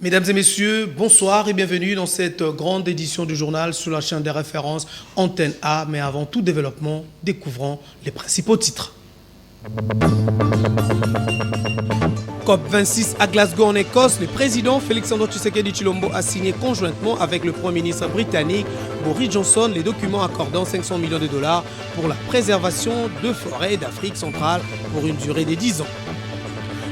Mesdames et messieurs, bonsoir et bienvenue dans cette grande édition du journal sur la chaîne des références Antenne A. Mais avant tout développement, découvrons les principaux titres. COP26 à Glasgow en Écosse, le président Félix-Antoine Tshisekedi Tshilombo a signé conjointement avec le Premier ministre britannique Boris Johnson les documents accordant 500 millions de dollars pour la préservation de forêts d'Afrique centrale pour une durée de 10 ans.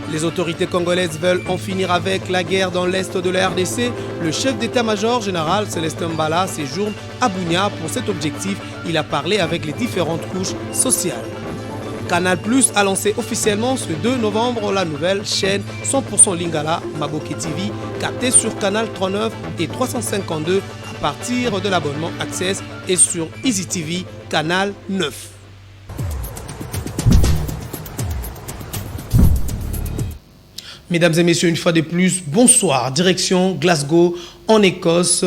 Les autorités congolaises veulent en finir avec la guerre dans l'est de la RDC. Le chef d'état-major général Célestin Mbala séjourne à Bunia. Pour cet objectif, il a parlé avec les différentes couches sociales. Canal Plus a lancé officiellement ce 2 novembre la nouvelle chaîne 100% Lingala Maboke TV, captée sur Canal 39 et 352 à partir de l'abonnement Access et sur Easy TV Canal 9. Mesdames et messieurs, une fois de plus, bonsoir. Direction Glasgow, en Écosse,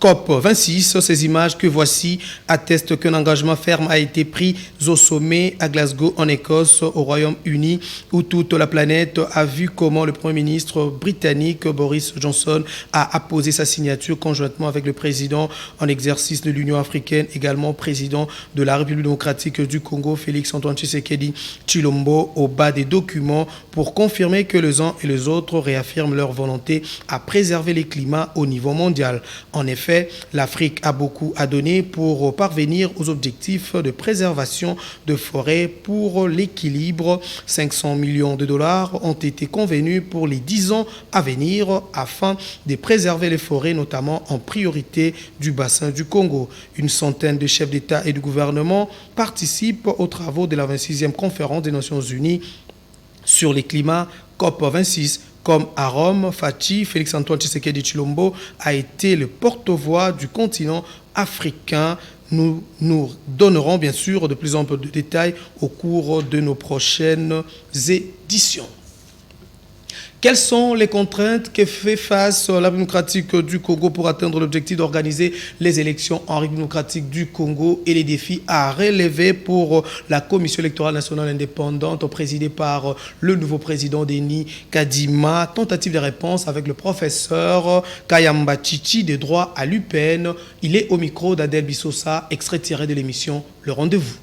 COP26. Ces images que voici attestent qu'un engagement ferme a été pris au sommet à Glasgow, en Écosse, au Royaume-Uni, où toute la planète a vu comment le Premier ministre britannique Boris Johnson a apposé sa signature conjointement avec le président en exercice de l'Union africaine, également président de la République démocratique du Congo, Félix-Antoine Tshisekedi Tshilombo, au bas des documents pour confirmer que les uns et les autres réaffirment leur volonté à préserver les climats au niveau mondial. En effet, l'Afrique a beaucoup à donner pour parvenir aux objectifs de préservation de forêts pour l'équilibre. 500 millions de dollars ont été convenus pour les 10 ans à venir afin de préserver les forêts, notamment en priorité du bassin du Congo. Une centaine de chefs d'État et de gouvernement participent aux travaux de la 26e conférence des Nations Unies sur les climats COP26. Comme à Rome, Fachi, Félix-Antoine Tshisekedi Tshilombo a été le porte-voix du continent africain. Nous donnerons bien sûr de plus en plus de détails au cours de nos prochaines éditions. Quelles sont les contraintes que fait face la République démocratique du Congo pour atteindre l'objectif d'organiser les élections en République démocratique du Congo et les défis à relever pour la Commission électorale nationale indépendante présidée par le nouveau président Denis Kadima? Tentative de réponse avec le professeur Kayamba Chichi de droit à l'UPN. Il est au micro d'Adel Bissosa, extrait tiré de l'émission Le Rendez-vous.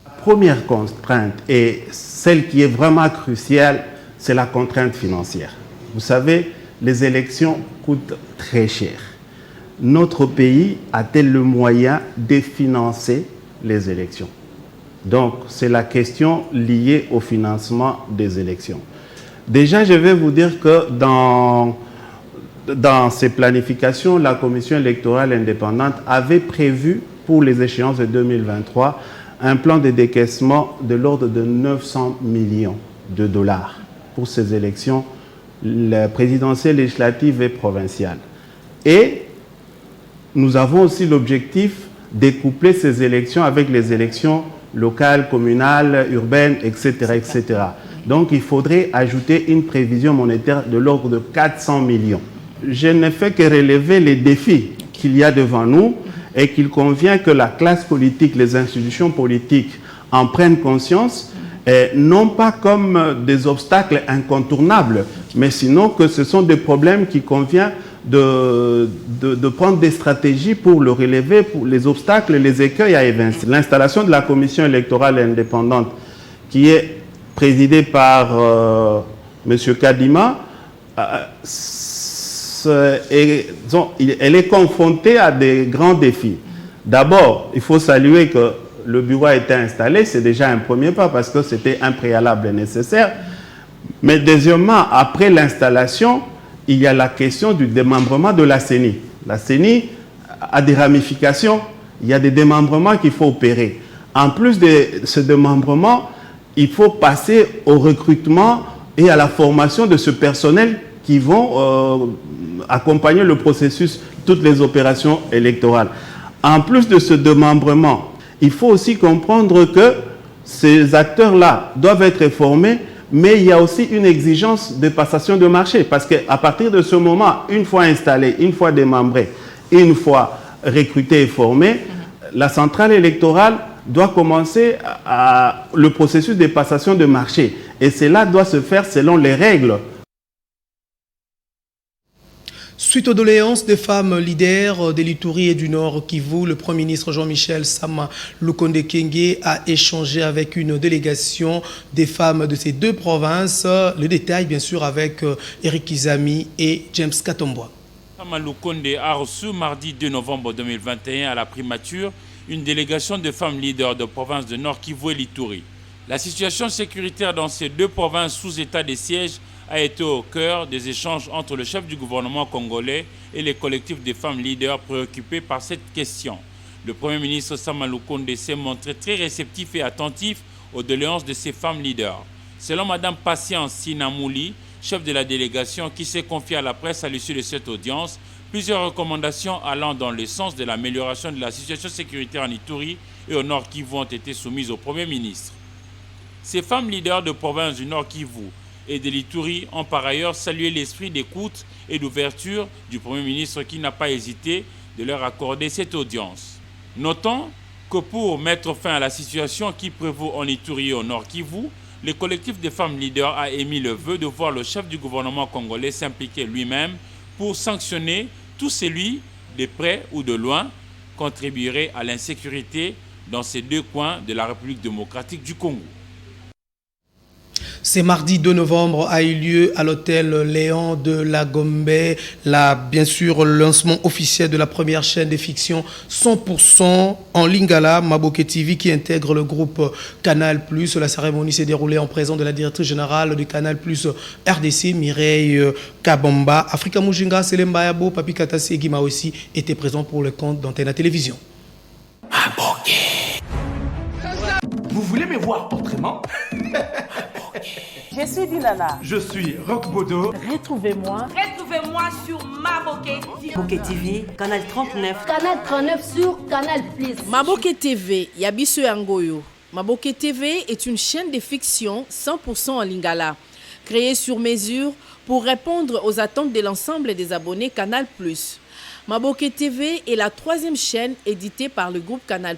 La première contrainte et celle qui est vraiment cruciale, c'est la contrainte financière. Vous savez, les élections coûtent très cher. Notre pays a-t-il le moyen de financer les élections? Donc, c'est la question liée au financement des élections. Déjà, je vais vous dire que dans ces planifications, la Commission électorale indépendante avait prévu pour les échéances de 2023 un plan de décaissement de l'ordre de 900 millions de dollars pour ces élections présidentielles, législatives et provinciales. Et nous avons aussi l'objectif de coupler ces élections avec les élections locales, communales, urbaines, etc., etc. Donc il faudrait ajouter une prévision monétaire de l'ordre de 400 millions. Je ne fais que relever les défis qu'il y a devant nous et qu'il convient que la classe politique, les institutions politiques en prennent conscience, non pas comme des obstacles incontournables, mais sinon que ce sont des problèmes qui convient de prendre des stratégies pour le relever, pour les obstacles, les écueils à évincer. L'installation de la Commission électorale indépendante, qui est présidée par M. Kadima, elle est confrontée à des grands défis. D'abord, il faut saluer que le bureau a été installé, c'est déjà un premier pas parce que c'était un préalable nécessaire. Mais deuxièmement, après l'installation, il y a la question du démembrement de la CENI. La CENI a des ramifications il y a des démembrements qu'il faut opérer. En plus de ce démembrement, il faut passer au recrutement et à la formation de ce personnel qui vont accompagner le processus, toutes les opérations électorales. En plus de ce démembrement, il faut aussi comprendre que ces acteurs-là doivent être formés, mais il y a aussi une exigence de passation de marché, parce qu'à partir de ce moment, une fois installé, une fois démembré, une fois recruté et formé, la centrale électorale doit commencer le processus de passation de marché. Et cela doit se faire selon les règles. Suite aux doléances des femmes leaders de l'Ituri et du Nord Kivu, le Premier ministre Jean-Michel Sama Lukonde Kyenge a échangé avec une délégation des femmes de ces deux provinces. Le détail, bien sûr, avec Eric Izami et James Katomboa. Sama Lukonde a reçu mardi 2 novembre 2021 à la primature une délégation de femmes leaders de provinces de Nord Kivu et l'Ituri. La situation sécuritaire dans ces deux provinces sous état de siège a été au cœur des échanges entre le chef du gouvernement congolais et les collectifs de femmes leaders préoccupés par cette question. Le Premier ministre Sama Lukonde s'est montré très réceptif et attentif aux doléances de ces femmes leaders. Selon Mme Patience Sinamouli, chef de la délégation qui s'est confiée à la presse à l'issue de cette audience, plusieurs recommandations allant dans le sens de l'amélioration de la situation sécuritaire en Ituri et au Nord Kivu ont été soumises au Premier ministre. Ces femmes leaders de province du Nord Kivu et de l'Ituri ont par ailleurs salué l'esprit d'écoute et d'ouverture du Premier ministre qui n'a pas hésité de leur accorder cette audience. Notons que pour mettre fin à la situation qui prévaut en Ituri et au Nord Kivu, le collectif des femmes leaders a émis le vœu de voir le chef du gouvernement congolais s'impliquer lui-même pour sanctionner tout celui, de près ou de loin, contribuerait à l'insécurité dans ces deux coins de la République démocratique du Congo. C'est mardi 2 novembre a eu lieu à l'hôtel Léon de la Gombe, bien sûr, le lancement officiel de la première chaîne de fiction 100% en Lingala, Maboke TV, qui intègre le groupe Canal+. La cérémonie s'est déroulée en présence de la directrice générale de Canal+, RDC, Mireille Kabamba. Afrika Mujinga, Selemba Yabo, Papi Katasi et Guima aussi étaient présents pour le compte d'Antenne Télévision. Vous voulez me voir autrement? Je suis Dinana. Je suis Rock Bodo. Retrouvez-moi sur Maboke TV. Maboke TV, Canal 39. Canal 39 sur Canal+. Maboke TV, Yabiso Yangoyo. Maboke TV est une chaîne de fiction 100% en Lingala, créée sur mesure pour répondre aux attentes de l'ensemble des abonnés Canal+. Maboke TV est la troisième chaîne éditée par le groupe Canal+,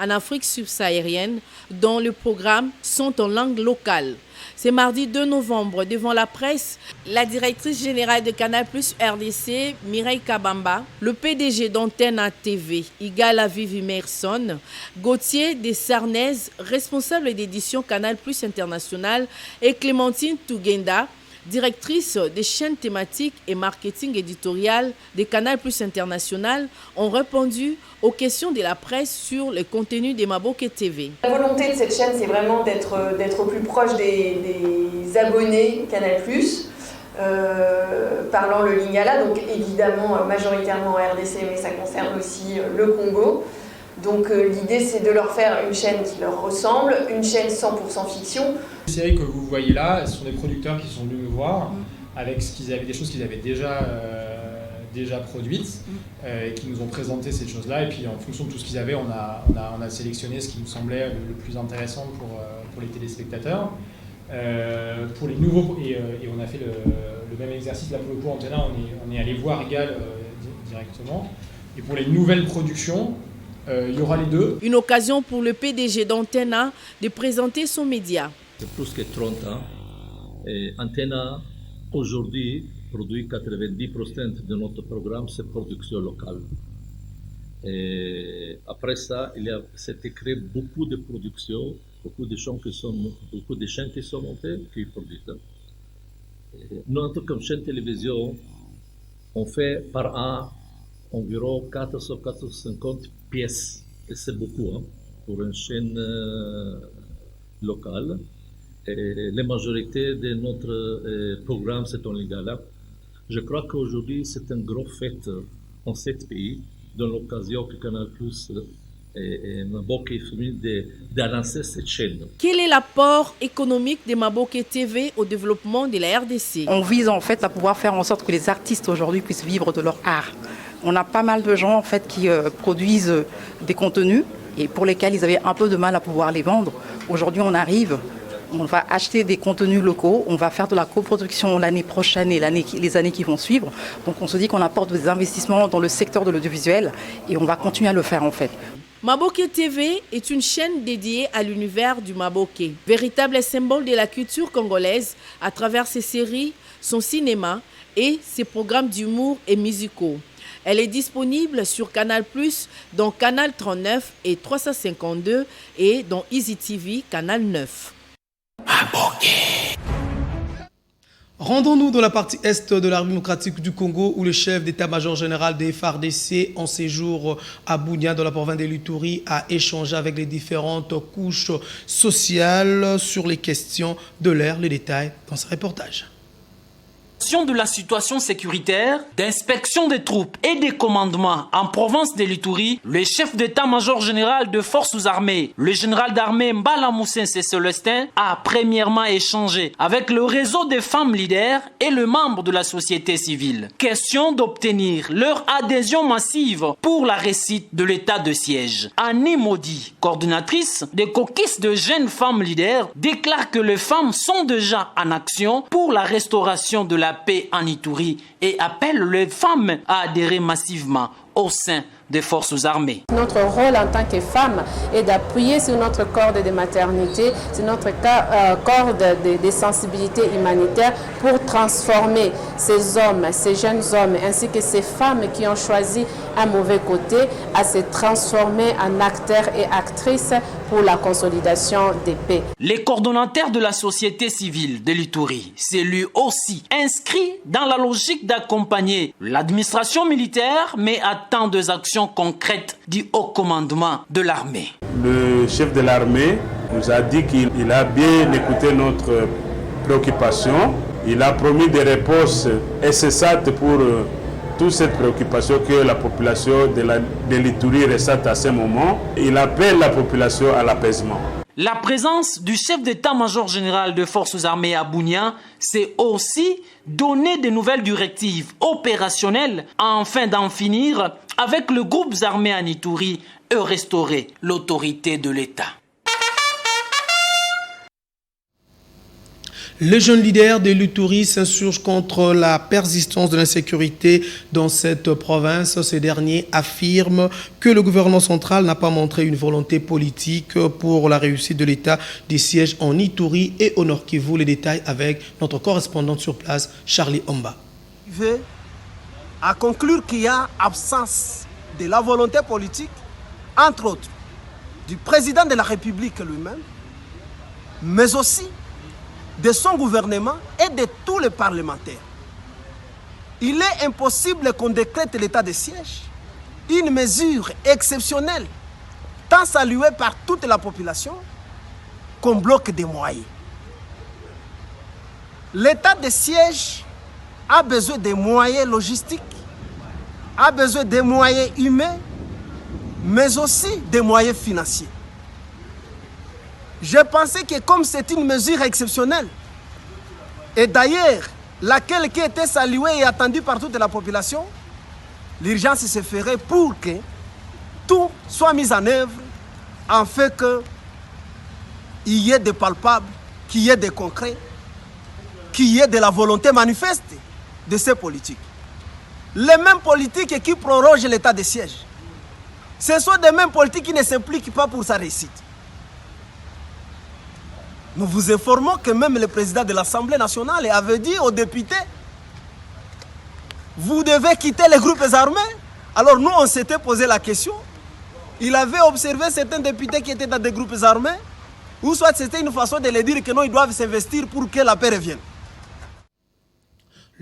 en Afrique subsaharienne, dont les programmes sont en langue locale. C'est mardi 2 novembre, devant la presse, la directrice générale de Canal+ RDC, Mireille Kabamba, le PDG d'Antenne TV, Igala Vivimerson, Gauthier Desarnez, responsable d'édition Canal+ International, et Clémentine Tougenda, directrice des chaînes thématiques et marketing éditorial de Canal+ International, ont répondu aux questions de la presse sur le contenu de Maboke TV. La volonté de cette chaîne, c'est vraiment d'être au plus proche des abonnés Canal+, parlant le Lingala, donc évidemment majoritairement RDC, mais ça concerne aussi le Congo. Donc l'idée, c'est de leur faire une chaîne qui leur ressemble, une chaîne 100% fiction. Les séries que vous voyez là, ce sont des producteurs qui sont venus nous voir avec des choses qu'ils avaient déjà produites et qui nous ont présenté ces choses-là. Et puis en fonction de tout ce qu'ils avaient, on a sélectionné ce qui nous semblait le plus intéressant pour les téléspectateurs. Pour les nouveaux, et on a fait le même exercice là pour le coup, Antena, on est allé voir Égal directement. Et pour les nouvelles productions, il y aura les deux. Une occasion pour le PDG d'Antena de présenter son média. C'est plus que 30 ans. Et Antena, aujourd'hui, produit 90% de notre programme, c'est production locale. Et après ça, s'est créé beaucoup de productions, beaucoup de chaînes qui sont montées, qui produisent. Et nous, comme chaîne télévision, on fait par an environ 450 pièces. Et c'est beaucoup pour une chaîne locale. Et la majorité de notre programme, c'est en Lingala. Je crois qu'aujourd'hui, c'est une grosse fête en 7 pays. donne l'occasion que Canal Plus et Maboke d'annoncer cette chaîne. Quel est l'apport économique de Maboke TV au développement de la RDC? On vise en fait à pouvoir faire en sorte que les artistes aujourd'hui puissent vivre de leur art. On a pas mal de gens en fait qui produisent des contenus et pour lesquels ils avaient un peu de mal à pouvoir les vendre. Aujourd'hui, on arrive, on va acheter des contenus locaux, on va faire de la coproduction l'année prochaine et les années qui vont suivre. Donc on se dit qu'on apporte des investissements dans le secteur de l'audiovisuel et on va continuer à le faire en fait. Maboke TV est une chaîne dédiée à l'univers du Maboke, véritable symbole de la culture congolaise à travers ses séries, son cinéma et ses programmes d'humour et musicaux. Elle est disponible sur Canal+, dans Canal 39 et 352 et dans Easy TV, Canal 9. Rendons-nous dans la partie est de la République démocratique du Congo où le chef d'état-major général des FARDC en séjour à Bunia dans la province de l'Ituri a échangé avec les différentes couches sociales sur les questions de l'ère. Les détails dans ce reportage. De la situation sécuritaire, d'inspection des troupes et des commandements en province de l'Ituri, le chef d'état-major général de forces armées, le général d'armée Mbala Moussense Célestin, a premièrement échangé avec le réseau des femmes leaders et le membre de la société civile. Question d'obtenir leur adhésion massive pour la réussite de l'état de siège. Annie Maudit, coordinatrice des caucus de jeunes femmes leaders, déclare que les femmes sont déjà en action pour la restauration de la paix en Ituri et appelle les femmes à adhérer massivement au sein des forces armées. Notre rôle en tant que femme est d'appuyer sur notre corde de maternité, sur notre corde de sensibilité humanitaire pour transformer ces hommes, ces jeunes hommes ainsi que ces femmes qui ont choisi un mauvais côté à se transformer en acteurs et actrices pour la consolidation des paix. Les coordonnateurs de la société civile de l'Ituri s'est lui aussi inscrit dans la logique d'accompagner l'administration militaire mais attend des actions concrètes du haut commandement de l'armée. Le chef de l'armée nous a dit qu'il a bien écouté notre préoccupation. Il a promis des réponses incessantes pour toute cette préoccupation que la population de l'Ituri ressent à ce moment. Il appelle la population à l'apaisement. La présence du chef d'état-major général de forces armées à Bunia, c'est aussi donner de nouvelles directives opérationnelles afin d'en finir avec le groupe armé en Ituri et restaurer l'autorité de l'État. Les jeunes leaders de l'Ituri s'insurgent contre la persistance de l'insécurité dans cette province. Ces derniers affirment que le gouvernement central n'a pas montré une volonté politique pour la réussite de l'état des sièges en Ituri et au Nord Kivu. Les détails avec notre correspondante sur place, Charlie Omba. À conclure qu'il y a absence de la volonté politique, entre autres, du président de la République lui-même, mais aussi de son gouvernement et de tous les parlementaires. Il est impossible qu'on décrète l'état de siège, une mesure exceptionnelle, tant saluée par toute la population, qu'on bloque des moyens. L'état de siège a besoin de moyens logistiques, a besoin de moyens humains, mais aussi des moyens financiers. Je pensais que comme c'est une mesure exceptionnelle, et d'ailleurs laquelle qui était saluée et attendue par toute la population, l'urgence se ferait pour que tout soit mis en œuvre en fait qu'il y ait des palpables, qu'il y ait des concrets, qu'il y ait de la volonté manifeste de ces politiques. Les mêmes politiques qui prorogent l'état de siège, ce sont des mêmes politiques qui ne s'impliquent pas pour sa réussite. Nous vous informons que même le président de l'Assemblée nationale avait dit aux députés « Vous devez quitter les groupes armés ». Alors nous, on s'était posé la question. Il avait observé certains députés qui étaient dans des groupes armés, ou soit c'était une façon de leur dire que non, ils doivent s'investir pour que la paix revienne.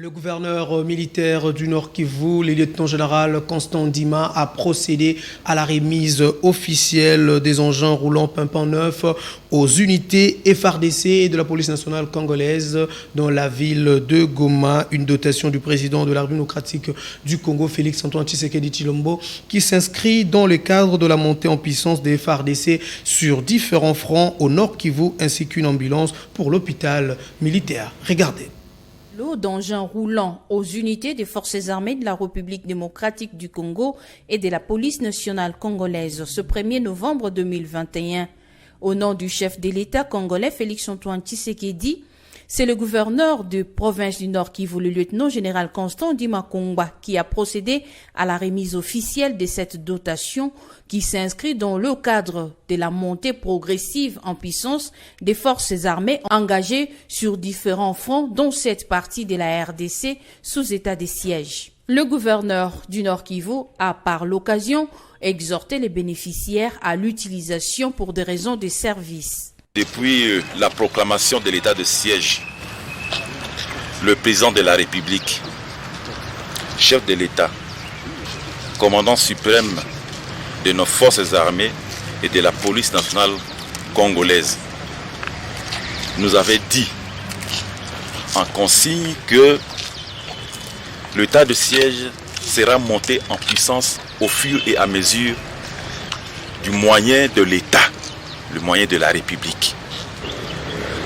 Le gouverneur militaire du Nord Kivu, le lieutenant-général Constant Ndima, a procédé à la remise officielle des engins roulants pimpant neufs aux unités FARDC et de la police nationale congolaise dans la ville de Goma. Une dotation du président de la République démocratique du Congo, Félix Antoine Tshisekedi Tshilombo, qui s'inscrit dans le cadre de la montée en puissance des FARDC sur différents fronts au Nord Kivu, ainsi qu'une ambulance pour l'hôpital militaire. Regardez. L'eau d'engins roulants aux unités des forces armées de la République démocratique du Congo et de la police nationale congolaise ce 1er novembre 2021. Au nom du chef de l'État congolais Félix Antoine Tshisekedi, c'est le gouverneur de province du Nord Kivu, le lieutenant-général Constant Ndima Kongba, qui a procédé à la remise officielle de cette dotation qui s'inscrit dans le cadre de la montée progressive en puissance des forces armées engagées sur différents fronts, dont cette partie de la RDC sous état de siège. Le gouverneur du Nord Kivu a par l'occasion exhorté les bénéficiaires à l'utilisation pour des raisons de service. Depuis la proclamation de l'état de siège, le président de la République, chef de l'État, commandant suprême de nos forces armées et de la police nationale congolaise, nous avait dit en consigne que l'état de siège sera monté en puissance au fur et à mesure du moyen de l'État, le moyen de la République.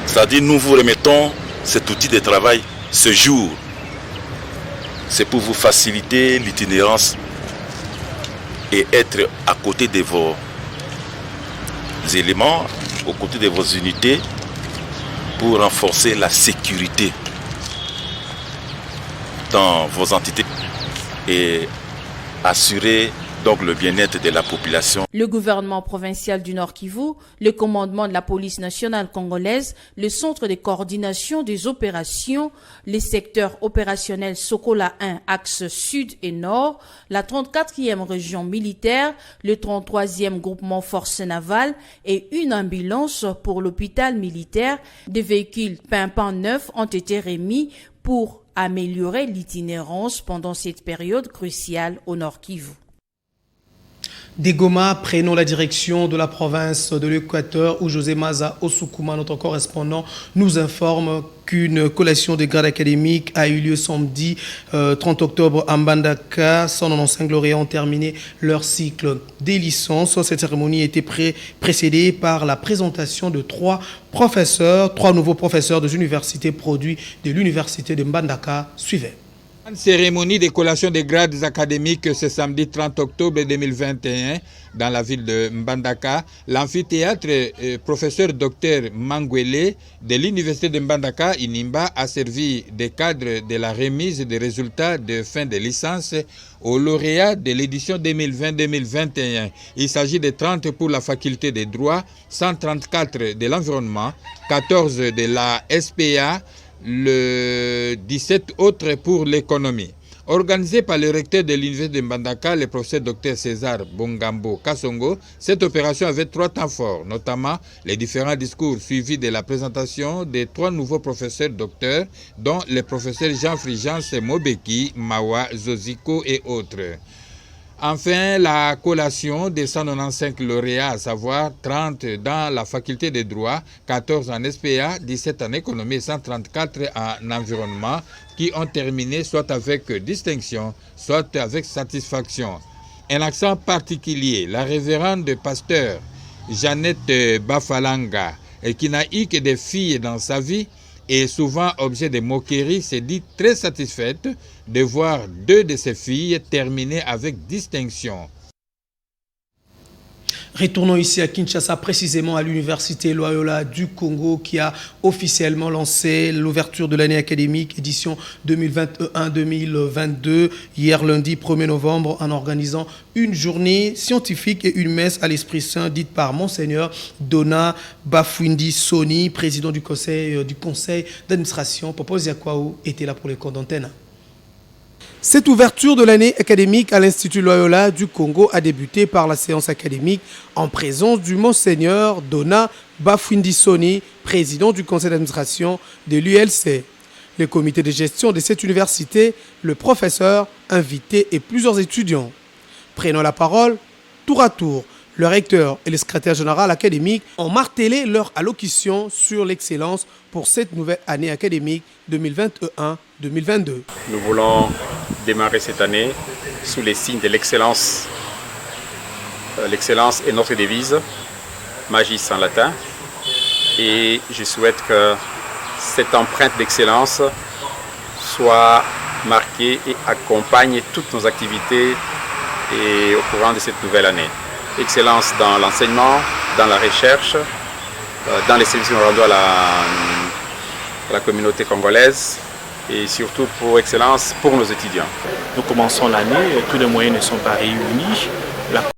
C'est-à-dire, nous vous remettons cet outil de travail ce jour. C'est pour vous faciliter l'itinérance et être à côté de vos éléments, aux côtés de vos unités, pour renforcer la sécurité dans vos entités et assurer donc le bien-être de la population. Le gouvernement provincial du Nord Kivu, le commandement de la police nationale congolaise, le centre de coordination des opérations, les secteurs opérationnels Sokola 1, axe sud et nord, la 34e région militaire, le 33e groupement forces navales et une ambulance pour l'hôpital militaire. Des véhicules pimpants neufs ont été remis pour améliorer l'itinérance pendant cette période cruciale au Nord Kivu. Des Goma, prenons la direction de la province de l'Équateur où José Maza Osukuma, notre correspondant, nous informe qu'une collation des grades académiques a eu lieu samedi 30 octobre à Mbandaka. 195 lauréats ont terminé leur cycle des licences. Cette cérémonie a été précédée par la présentation de trois nouveaux professeurs des universités produits de l'université de Mbandaka. Suivez. Une cérémonie de collation des grades académiques ce samedi 30 octobre 2021 dans la ville de Mbandaka. L'amphithéâtre professeur Dr Manguele de l'université de Mbandaka, Inimba, a servi de cadre de la remise des résultats de fin de licence aux lauréats de l'édition 2020-2021. Il s'agit de 30 pour la faculté des droits, 134 de l'environnement, 14 de la SPA, le 17 autres pour l'économie. Organisé par le recteur de l'université de Mbandaka, le professeur Dr César Bongambo Kassongo, cette opération avait 3 temps forts, notamment les différents discours suivis de la présentation des 3 nouveaux professeurs docteurs, dont le professeur Jean-Frigence Mobeki, Mawa, Zoziko et autres. Enfin, la collation des 195 lauréats, à savoir 30 dans la faculté de droit, 14 en SPA, 17 en économie et 134 en environnement, qui ont terminé soit avec distinction, soit avec satisfaction. Un accent particulier, la révérende pasteur Jeannette Bafalanga, qui n'a eu que des filles dans sa vie, et souvent objet de moquerie, s'est dit très satisfaite de voir 2 de ses filles terminer avec distinction. Retournons ici à Kinshasa, précisément à l'université Loyola du Congo qui a officiellement lancé l'ouverture de l'année académique édition 2021-2022 hier lundi 1er novembre en organisant une journée scientifique et une messe à l'Esprit Saint dite par Monseigneur Dona Bafuindi Soni, président du conseil d'administration. Popo Ziakwaou était là pour les comptes d'antenne. Cette ouverture de l'année académique à l'Institut Loyola du Congo a débuté par la séance académique en présence du Monseigneur Dona Bafuindi Soni, président du conseil d'administration de l'ULC. Le comité de gestion de cette université, le professeur, invité et plusieurs étudiants. Prenant la parole, tour à tour, le recteur et le secrétaire général académique ont martelé leur allocution sur l'excellence pour cette nouvelle année académique 2021-2022. Nous voulons démarrer cette année sous les signes de l'excellence. L'excellence est notre devise, Magis en latin. Et je souhaite que cette empreinte d'excellence soit marquée et accompagne toutes nos activités et au courant de cette nouvelle année. Excellence dans l'enseignement, dans la recherche, dans les services que nous rendons à la communauté congolaise et surtout pour excellence pour nos étudiants. Nous commençons l'année, tous les moyens ne sont pas réunis.